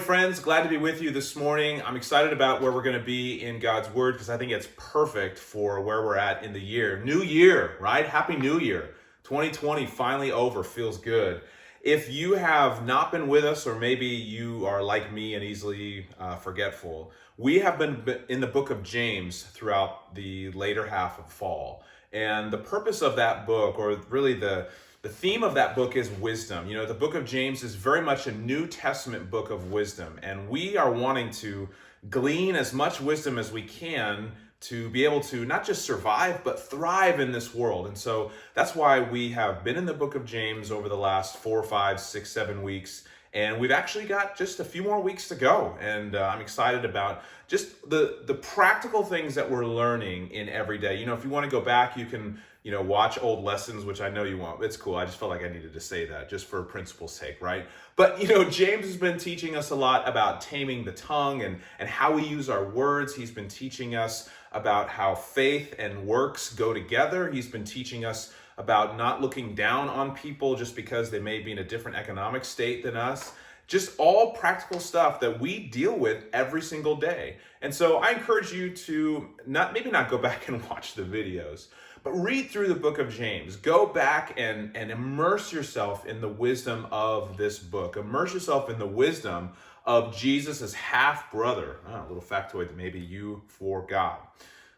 friends. Glad to be with you this morning. I'm excited about where we're going to be in God's Word because I think it's perfect for where we're at in the year. New year, right? Happy New Year. 2020 finally over. Feels good. If you have not been with us, or maybe you are like me and easily forgetful, we have been in the book of James throughout the later half of fall. And the purpose of that book, or really the theme of that book, is wisdom. You know, the book of James is very much a New Testament book of wisdom, and we are wanting to glean as much wisdom as we can to be able to not just survive, but thrive in this world. And so that's why we have been in the book of James over the last 4, 5, 6, 7 weeks. And we've actually got just a few more weeks to go. And I'm excited about just the practical things that we're learning in every day. You know, if you want to go back, you can, watch old lessons, which I know you won't. It's cool. I just felt like I needed to say that just for principle's sake, right? But, James has been teaching us a lot about taming the tongue and how we use our words. He's been teaching us about how faith and works go together. He's been teaching us about not looking down on people just because they may be in a different economic state than us. Just all practical stuff that we deal with every single day. And so I encourage you to maybe not go back and watch the videos, but read through the book of James. Go back and immerse yourself in the wisdom of this book. Immerse yourself in the wisdom of Jesus' half-brother. A little factoid that maybe you forgot.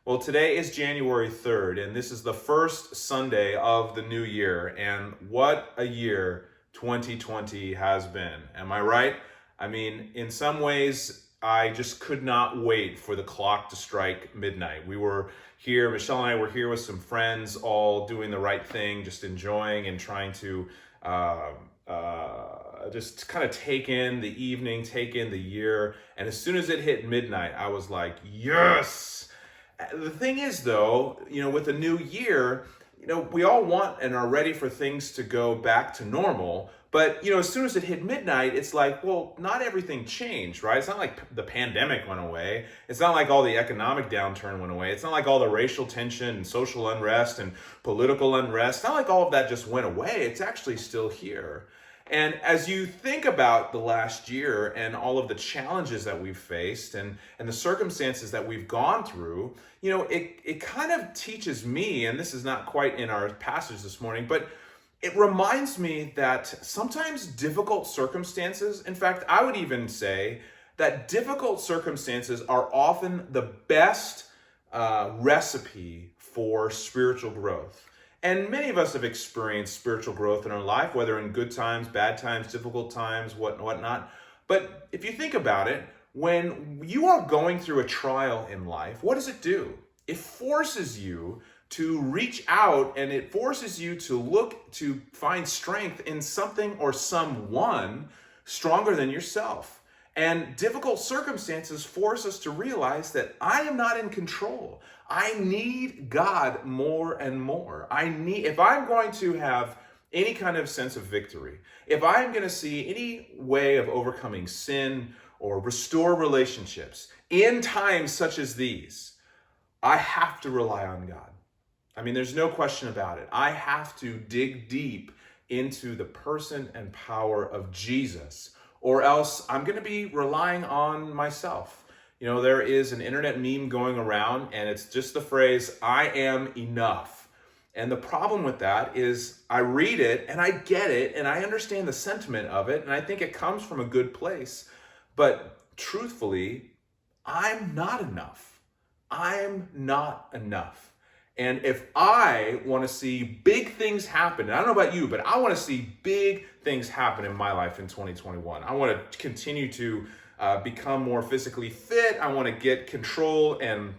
Well, today is January 3rd, and this is the first Sunday of the new year. And what a year 2020 has been. Am I right? I mean, in some ways, I just could not wait for the clock to strike midnight. We were here, Michelle and I were here with some friends, all doing the right thing, just enjoying and trying to just kind of take in the evening, take in the year. And as soon as it hit midnight, I was like, yes! The thing is, though, with the new year, we all want and are ready for things to go back to normal. But, as soon as it hit midnight, it's like, well, not everything changed, right? It's not like the pandemic went away. It's not like all the economic downturn went away. It's not like all the racial tension and social unrest and political unrest. It's not like all of that just went away. It's actually still here. And as you think about the last year and all of the challenges that we've faced and the circumstances that we've gone through, it kind of teaches me, and this is not quite in our passage this morning, but it reminds me that sometimes difficult circumstances, in fact, I would even say that difficult circumstances are often the best recipe for spiritual growth. And many of us have experienced spiritual growth in our life, whether in good times, bad times, difficult times, whatnot. But if you think about it, when you are going through a trial in life, what does it do? It forces you to reach out, and it forces you to look to find strength in something or someone stronger than yourself. And difficult circumstances force us to realize that I am not in control. I need God more and more. If I'm going to have any kind of sense of victory, if I'm going to see any way of overcoming sin or restore relationships in times such as these, I have to rely on God. I mean, there's no question about it. I have to dig deep into the person and power of Jesus, or else I'm going to be relying on myself. There is an internet meme going around, and it's just the phrase, I am enough. And the problem with that is I read it, and I get it, and I understand the sentiment of it, and I think it comes from a good place. But truthfully, I'm not enough. I'm not enough. And if I want to see big things happen, and I don't know about you, but I want to see big things happen in my life in 2021. I want to continue to become more physically fit. I want to get control and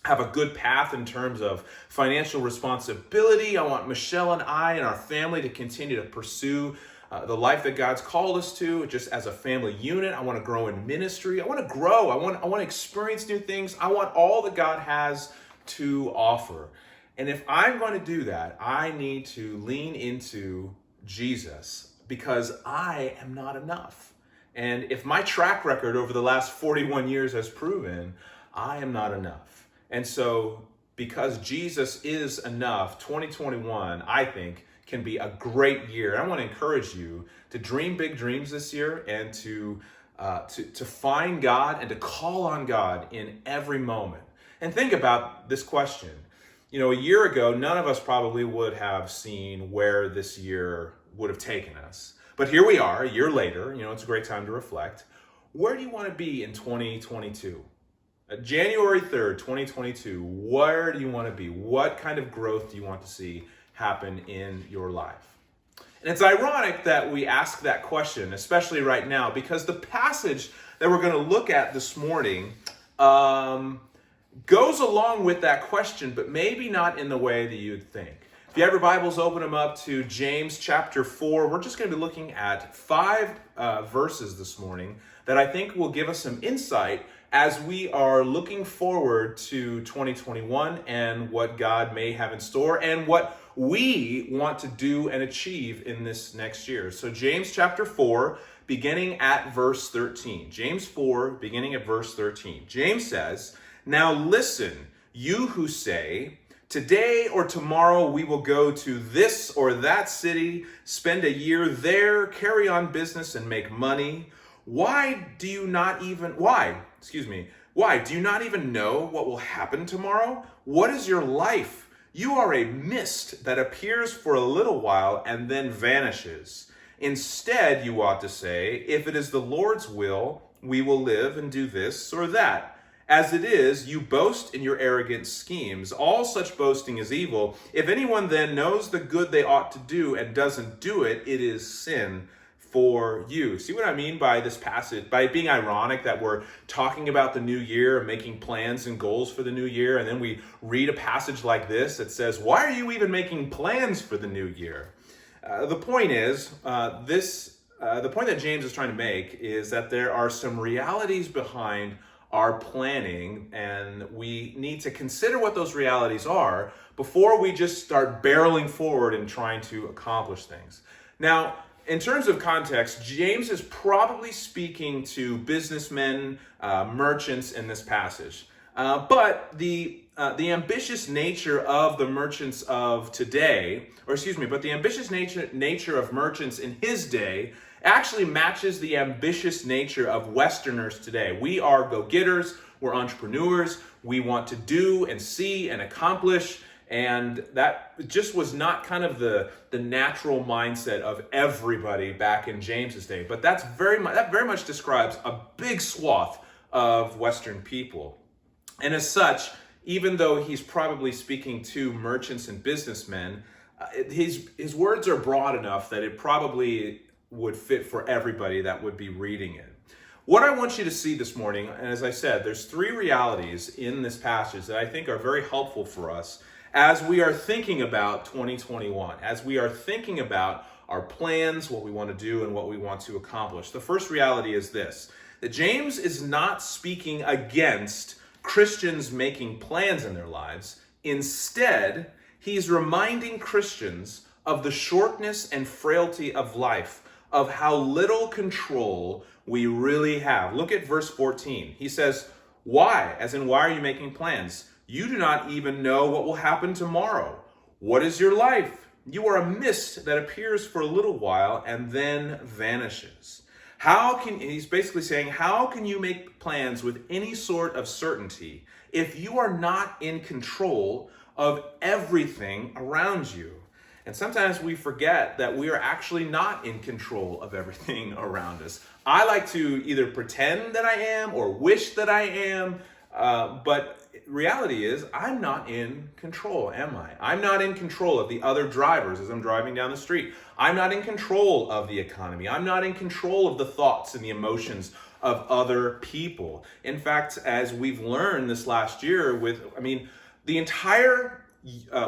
have a good path in terms of financial responsibility. I want Michelle and I and our family to continue to pursue the life that God's called us to, just as a family unit. I want to grow in ministry. I want to grow. I want to experience new things. I want all that God has to offer. And if I'm going to do that, I need to lean into Jesus because I am not enough. And if my track record over the last 41 years has proven, I am not enough. And so because Jesus is enough, 2021, I think, can be a great year. I want to encourage you to dream big dreams this year and to to find God and to call on God in every moment. And think about this question. You know, a year ago, none of us probably would have seen where this year would have taken us. But here we are, a year later. You know, it's a great time to reflect. Where do you want to be in 2022? January 3rd, 2022, where do you want to be? What kind of growth do you want to see happen in your life? And it's ironic that we ask that question, especially right now, because the passage that we're going to look at this morning goes along with that question, but maybe not in the way that you'd think. If you have your Bibles, open them up to James chapter 4. We're just going to be looking at 5 verses this morning that I think will give us some insight as we are looking forward to 2021 and what God may have in store and what we want to do and achieve in this next year. So James chapter 4, beginning at verse 13. James 4, beginning at verse 13. James says, "Now listen, you who say, 'Today or tomorrow we will go to this or that city, spend a year there, carry on business and make money. Why do you not even know what will happen tomorrow? What is your life? You are a mist that appears for a little while and then vanishes. Instead, you ought to say, if it is the Lord's will, we will live and do this or that. As it is, you boast in your arrogant schemes. All such boasting is evil. If anyone then knows the good they ought to do and doesn't do it, it is sin for you." See what I mean by this passage? By being ironic that we're talking about the new year and making plans and goals for the new year, and then we read a passage like this that says, why are you even making plans for the new year? The point that James is trying to make is that there are some realities behind our planning, and we need to consider what those realities are before we just start barreling forward and trying to accomplish things. Now, in terms of context, James is probably speaking to businessmen, merchants in this passage. But the ambitious nature of the merchants of today, but the ambitious nature of merchants in his day actually matches the ambitious nature of Westerners today. We are go-getters, we're entrepreneurs, we want to do and see and accomplish, and that just was not kind of the natural mindset of everybody back in James's day. But that very much describes a big swath of Western people. And as such, even though he's probably speaking to merchants and businessmen, his words are broad enough that it probably would fit for everybody that would be reading it. What I want you to see this morning, and as I said, there's 3 realities in this passage that I think are very helpful for us as we are thinking about 2021, as we are thinking about our plans, what we want to do, and what we want to accomplish. The first reality is this, that James is not speaking against Christians making plans in their lives. Instead, he's reminding Christians of the shortness and frailty of life, of how little control we really have. Look at verse 14. He says, "Why?" As in, why are you making plans? "You do not even know what will happen tomorrow. What is your life? You are a mist that appears for a little while and then vanishes." He's basically saying, how can you make plans with any sort of certainty if you are not in control of everything around you? And sometimes we forget that we are actually not in control of everything around us. I like to either pretend that I am or wish that I am, but reality is I'm not in control, am I? I'm not in control of the other drivers as I'm driving down the street. I'm not in control of the economy. I'm not in control of the thoughts and the emotions of other people. In fact, as we've learned this last year the entire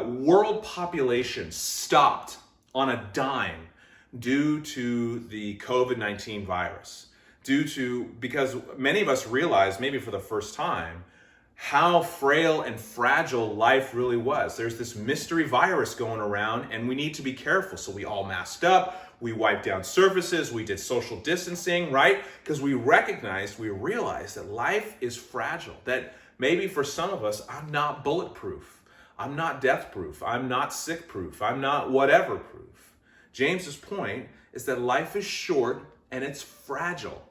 world population stopped on a dime due to the COVID-19 virus. Because many of us realized, maybe for the first time, how frail and fragile life really was. There's this mystery virus going around and we need to be careful. So we all masked up, we wiped down surfaces, we did social distancing, right? Because we realized that life is fragile, that maybe for some of us, I'm not bulletproof, I'm not death-proof, I'm not sick-proof, I'm not whatever-proof. James's point is that life is short and it's fragile.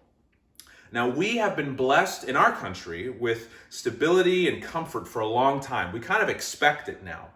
Now, we have been blessed in our country with stability and comfort for a long time. We kind of expect it now.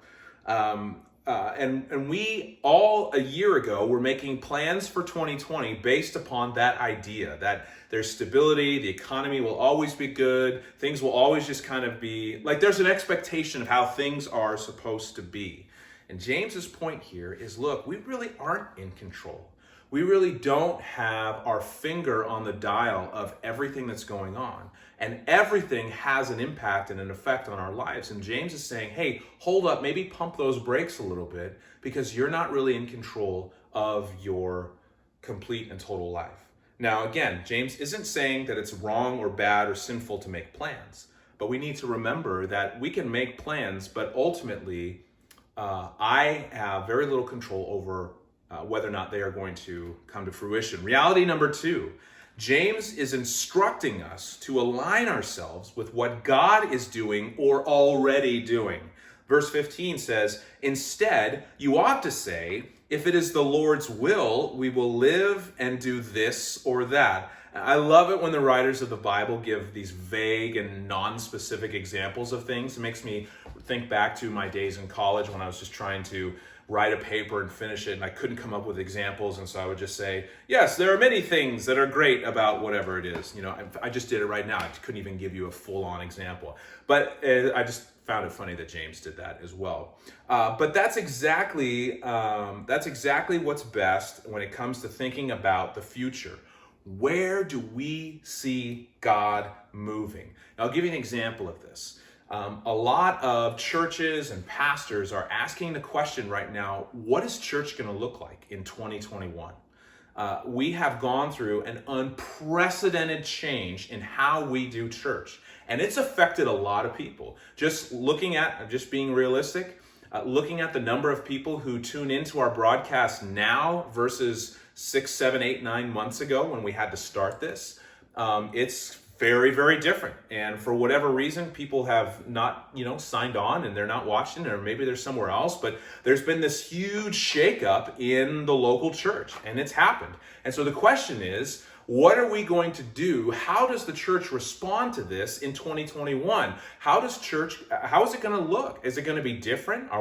And we all a year ago were making plans for 2020 based upon that idea that there's stability, the economy will always be good, things will always just kind of be like there's an expectation of how things are supposed to be. And James's point here is, look, we really aren't in control. We really don't have our finger on the dial of everything that's going on. And everything has an impact and an effect on our lives. And James is saying, hey, hold up, maybe pump those brakes a little bit, because you're not really in control of your complete and total life. Now, again, James isn't saying that it's wrong or bad or sinful to make plans. But we need to remember that we can make plans, but ultimately, I have very little control over whether or not they are going to come to fruition. Reality number 2, James is instructing us to align ourselves with what God is doing or already doing. Verse 15 says, instead, you ought to say, if it is the Lord's will, we will live and do this or that. I love it when the writers of the Bible give these vague and non-specific examples of things. It makes me think back to my days in college when I was just trying to write a paper and finish it, and I couldn't come up with examples, and so I would just say, yes, there are many things that are great about whatever it is. You know, I just did it right now. I couldn't even give you a full-on example. But I just found it funny that James did that as well. But that's exactly what's best when it comes to thinking about the future. Where do we see God moving? Now, I'll give you an example of this. A lot of churches and pastors are asking the question right now, what is church going to look like in 2021? We have gone through an unprecedented change in how we do church, and it's affected a lot of people. Just being realistic, looking at the number of people who tune into our broadcast now versus 6, 7, 8, 9 months ago when we had to start this, it's very, very different. And for whatever reason, people have not, signed on and they're not watching, or maybe they're somewhere else. But there's been this huge shakeup in the local church, and it's happened. And so the question is, what are we going to do? How does the church respond to this in 2021? How is it going to look? Is it going to be different?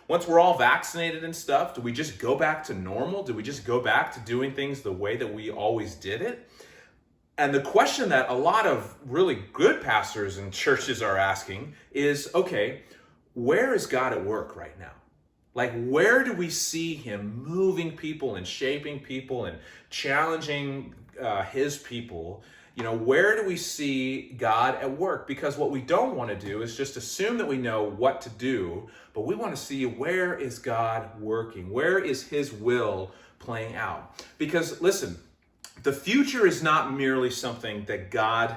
Once we're all vaccinated and stuff, do we just go back to normal? Do we just go back to doing things the way that we always did it? And the question that a lot of really good pastors and churches are asking is, okay, where is God at work right now? Like, where do we see him moving people and shaping people and challenging his people? Where do we see God at work? Because what we don't want to do is just assume that we know what to do, but we want to see, where is God working? Where is his will playing out? Because listen, the future is not merely something that God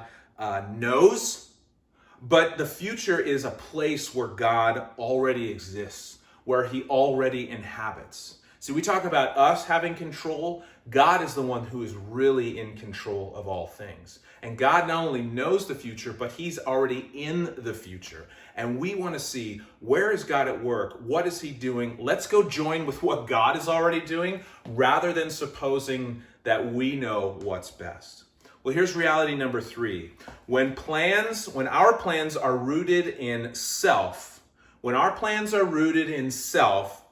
knows, but the future is a place where God already exists, where he already inhabits. See, we talk about us having control. God is the one who is really in control of all things. And God not only knows the future, but he's already in the future. And we want to see, where is God at work? What is he doing? Let's go join with what God is already doing, rather than supposing that we know what's best. Well, here's reality number 3. When our plans are rooted in self,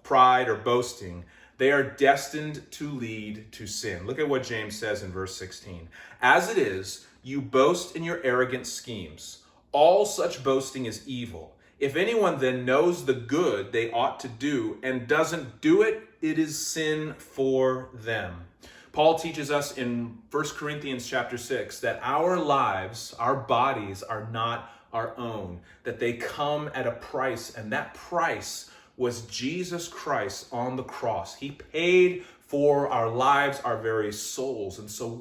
pride, or boasting, they are destined to lead to sin. Look at what James says in verse 16. As it is, you boast in your arrogant schemes. All such boasting is evil. If anyone then knows the good they ought to do and doesn't do it, it is sin for them. Paul teaches us in 1 Corinthians chapter 6 that our lives, our bodies, are not our own, that they come at a price, and that price was Jesus Christ on the cross. He paid for our lives, our very souls. And so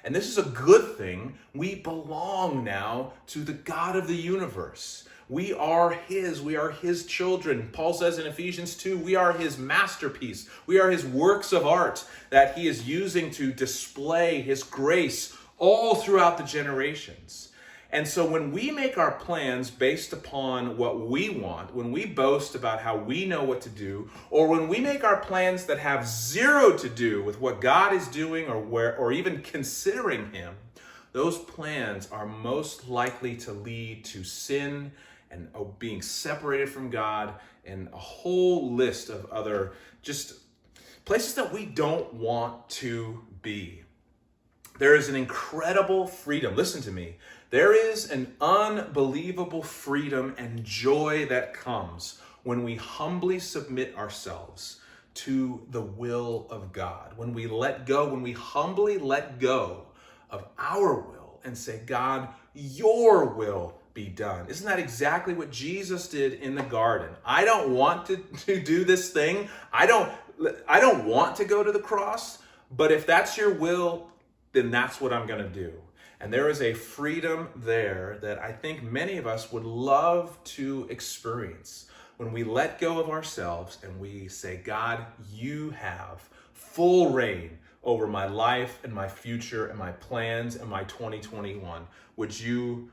and this is a good thing, we belong now to the God of the universe. We are his children. Paul says in Ephesians 2, we are his masterpiece. We are his works of art that he is using to display his grace all throughout the generations. And so when we make our plans based upon what we want, when we boast about how we know what to do, or when we make our plans that have zero to do with what God is doing or even considering him, those plans are most likely to lead to sin and being separated from God and a whole list of other just places that we don't want to be. There is an incredible freedom. Listen to me. There is an unbelievable freedom and joy that comes when we humbly submit ourselves to the will of God. When we let go, when we humbly let go of our will and say, God, your will be done. Isn't that exactly what Jesus did in the garden? I don't want to do this thing. I don't want to go to the cross, but if that's your will, then that's what I'm going to do. And there is a freedom there that I think many of us would love to experience when we let go of ourselves and we say, God, you have full reign over my life and my future and my plans and my 2021. Would you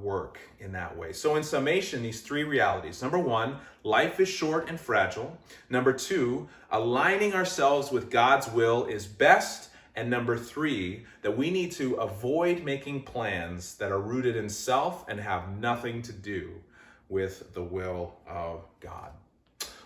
work in that way? So in summation, these three realities. Number one, life is short and fragile. Number two, aligning ourselves with God's will is best. And number three, that we need to avoid making plans that are rooted in self and have nothing to do with the will of God.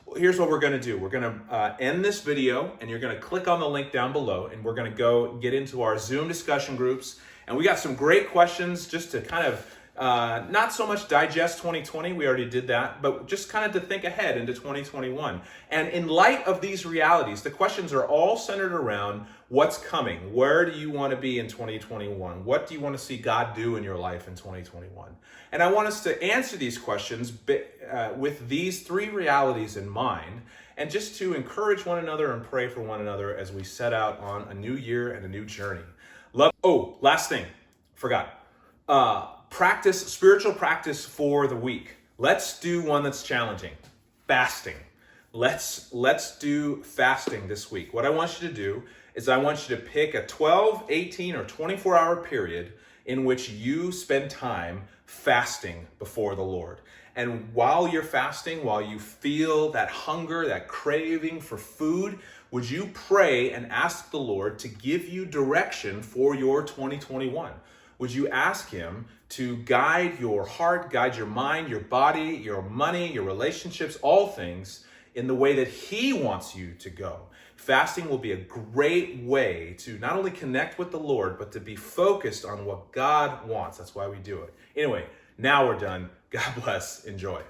Well, here's what we're going to do. We're going to end this video, and you're going to click on the link down below, and we're going to go get into our Zoom discussion groups. And we got some great questions just to kind of not so much digest 2020, we already did that, but just kind of to think ahead into 2021. And in light of these realities, the questions are all centered around what's coming. Where do you want to be in 2021? What do you want to see God do in your life in 2021? And I want us to answer these questions with these three realities in mind, and just to encourage one another and pray for one another as we set out on a new year and a new journey. Oh, last thing, forgot. Spiritual practice for the week. Let's do one that's challenging. Fasting. Let's do fasting this week. What I want you to do is I want you to pick a 12, 18, or 24-hour period in which you spend time fasting before the Lord. And while you're fasting, while you feel that hunger, that craving for food, would you pray and ask the Lord to give you direction for your 2021? Would you ask him to guide your heart, guide your mind, your body, your money, your relationships, all things in the way that he wants you to go? Fasting will be a great way to not only connect with the Lord, but to be focused on what God wants. That's why we do it. Anyway, now we're done. God bless. Enjoy.